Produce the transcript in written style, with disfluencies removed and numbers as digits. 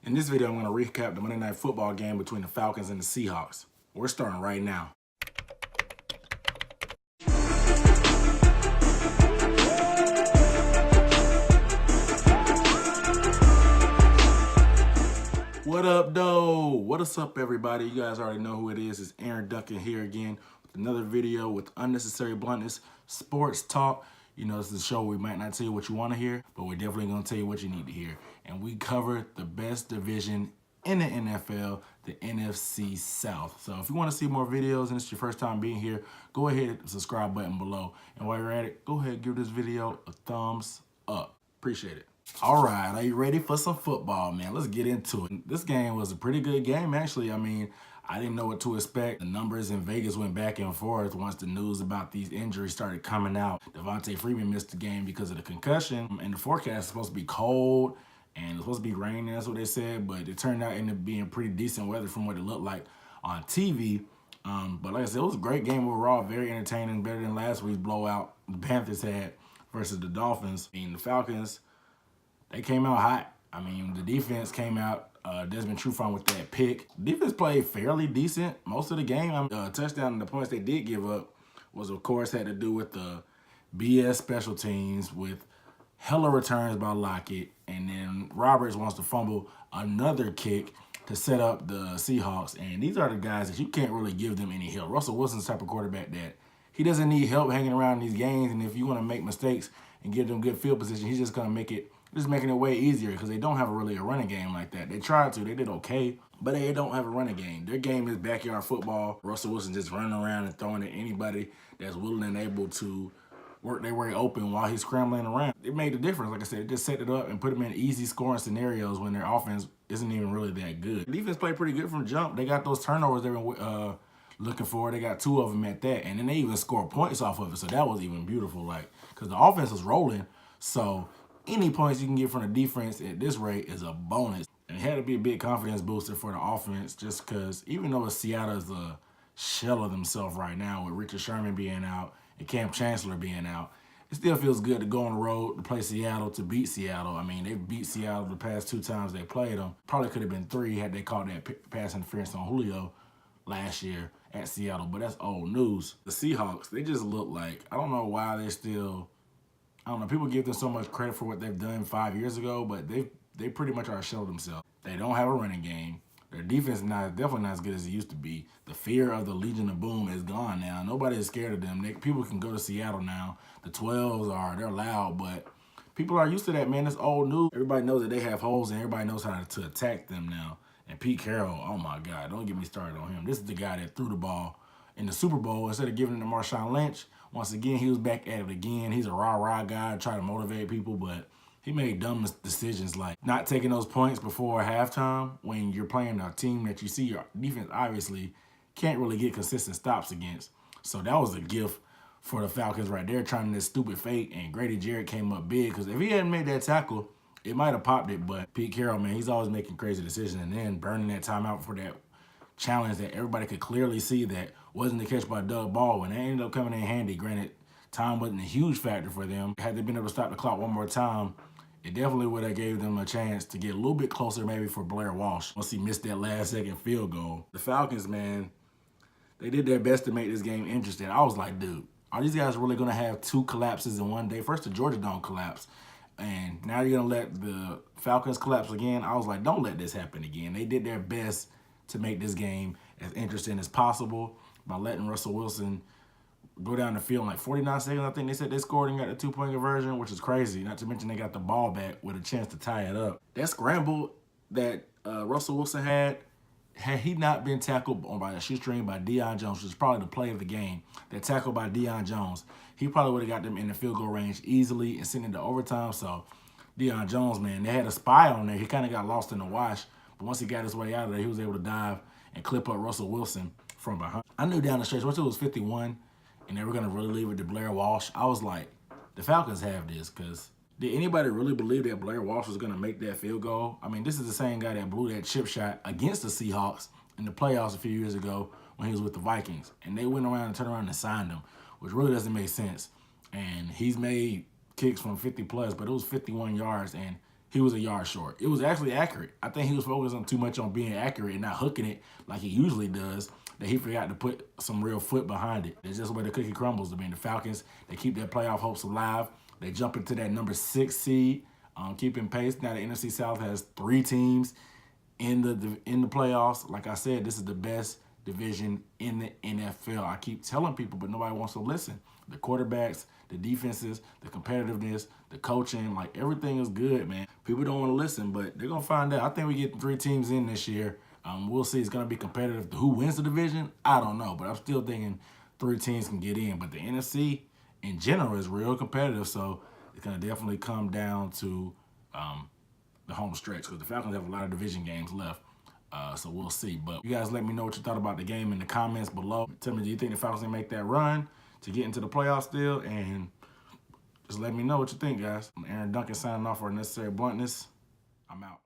In this video, I'm going to recap the Monday Night Football game between the Falcons and the Seahawks. We're starting right now. What up, though? What is up, everybody? You guys already know who it is. It's Aaron Duncan here again with another video with unnecessary bluntness, sports talk. You know, this is a show where we might not tell you what you want to hear, but we're definitely going to tell you what you need to hear. And we cover the best division in the NFL, the NFC South. So if you want to see more videos and it's your first time being here, go ahead and hit the subscribe button below. And while you're at it, go ahead and give this video a thumbs up. Appreciate it. All right, are you ready for some football, man? Let's get into it. This game was a pretty good game, actually. I mean, I didn't know what to expect. The numbers in Vegas went back and forth once the news about these injuries started coming out. Devontae Freeman missed the game because of the concussion, and the forecast is supposed to be cold, and it's supposed to be raining, that's what they said, but it turned out into being pretty decent weather from what it looked like on TV. But like I said, it was a great game overall, very entertaining, better than last week's blowout the Panthers had versus the Dolphins. I mean, the Falcons, they came out hot. I mean, the defense came out. Desmond Trufant with that pick. Defense played fairly decent most of the game. Touchdown and the points they did give up was, of course, had to do with the BS special teams with hella returns by Lockett. And then Roberts wants to fumble another kick to set up the Seahawks. And these are the guys that you can't really give them any help. Russell Wilson's the type of quarterback that he doesn't need help hanging around in these games. And if you want to make mistakes and give them good field position, he's just going to make it making it way easier because they don't have really a running game like that. They tried to. They did okay, but they don't have a running game. Their game is backyard football. Russell Wilson just running around and throwing at anybody that's willing and able to work their way open while he's scrambling around. It made a difference. Like I said, it just set it up and put them in easy scoring scenarios when their offense isn't even really that good. The defense played pretty good from jump. They got those turnovers they were looking for. They got 2 of them at that, and then they even scored points off of it, so that was even beautiful, like, because the offense was rolling, so any points you can get from the defense at this rate is a bonus. And it had to be a big confidence booster for the offense just because even though Seattle is a shell of themselves right now with Richard Sherman being out and Cam Chancellor being out, it still feels good to go on the road to play Seattle, to beat Seattle. I mean, they've beat Seattle the past 2 times they played them. Probably could have been 3 had they caught that pass interference on Julio last year at Seattle, but that's old news. The Seahawks, they just look like, I don't know why they're still, I don't know, people give them so much credit for what they've done 5 years ago, but they pretty much are a shell of themselves. They don't have a running game. Their defense is definitely not as good as it used to be. The fear of the Legion of Boom is gone now. Nobody is scared of them. People can go to Seattle now. The 12s they're loud, but people are used to that, man. It's old news. Everybody knows that they have holes, and everybody knows how to attack them now. And Pete Carroll, oh my God, don't get me started on him. This is the guy that threw the ball in the Super Bowl instead of giving it to Marshawn Lynch. Once again, he was back at it again. He's a rah-rah guy, try to motivate people, but he made dumb decisions like not taking those points before halftime when you're playing a team that you see your defense obviously can't really get consistent stops against. So that was a gift for the Falcons right there, trying this stupid fake, and Grady Jarrett came up big because if he hadn't made that tackle, it might have popped it, but Pete Carroll, man, he's always making crazy decisions, and then burning that timeout for that challenge that everybody could clearly see that wasn't the catch by Doug Baldwin. They ended up coming in handy. Granted, time wasn't a huge factor for them. Had they been able to stop the clock one more time, it definitely would have gave them a chance to get a little bit closer maybe for Blair Walsh once he missed that last-second field goal. The Falcons, man, they did their best to make this game interesting. I was like, dude, are these guys really going to have 2 collapses in one day? First, the Georgia Dome collapse, and now you're going to let the Falcons collapse again? I was like, don't let this happen again. They did their best to make this game as interesting as possible by letting Russell Wilson go down the field in like 49 seconds. I think they said they scored and got the 2-point conversion, which is crazy. Not to mention they got the ball back with a chance to tie it up. That scramble that Russell Wilson had he not been tackled by a shoestring by Deion Jones, which is probably the play of the game, that tackle by Deion Jones, he probably would have got them in the field goal range easily and sent it to overtime. So Deion Jones, man, they had a spy on there. He kind of got lost in the wash. But once he got his way out of there, he was able to dive and clip up Russell Wilson from behind. I knew down the stretch, once it was 51, and they were going to really leave it to Blair Walsh, I was like, the Falcons have this, because did anybody really believe that Blair Walsh was going to make that field goal? I mean, this is the same guy that blew that chip shot against the Seahawks in the playoffs a few years ago when he was with the Vikings. And they went around and turned around and signed him, which really doesn't make sense. And he's made kicks from 50 plus, but it was 51 yards, and he was a yard short. It was actually accurate. I think he was focusing too much on being accurate and not hooking it like he usually does, that he forgot to put some real foot behind it. It's just the way the cookie crumbles. I mean, the Falcons, they keep their playoff hopes alive. They jump into that number 6 seed, keeping pace. Now the NFC South has 3 teams in the playoffs. Like I said, this is the best division in the NFL. I keep telling people, but nobody wants to listen. The quarterbacks, the defenses, the competitiveness, the coaching, like everything is good, man. People don't want to listen, but they're going to find out. I think we get 3 teams in this year. We'll see. It's going to be competitive. Who wins the division? I don't know, but I'm still thinking 3 teams can get in. But the NFC in general is real competitive, so it's going to definitely come down to the home stretch, because the Falcons have a lot of division games left. So we'll see. But you guys let me know what you thought about the game in the comments below. Tell me, do you think the Falcons can make that run to get into the playoffs still? And just let me know what you think, guys. I'm Aaron Duncan signing off for Unnecessary Bluntness. I'm out.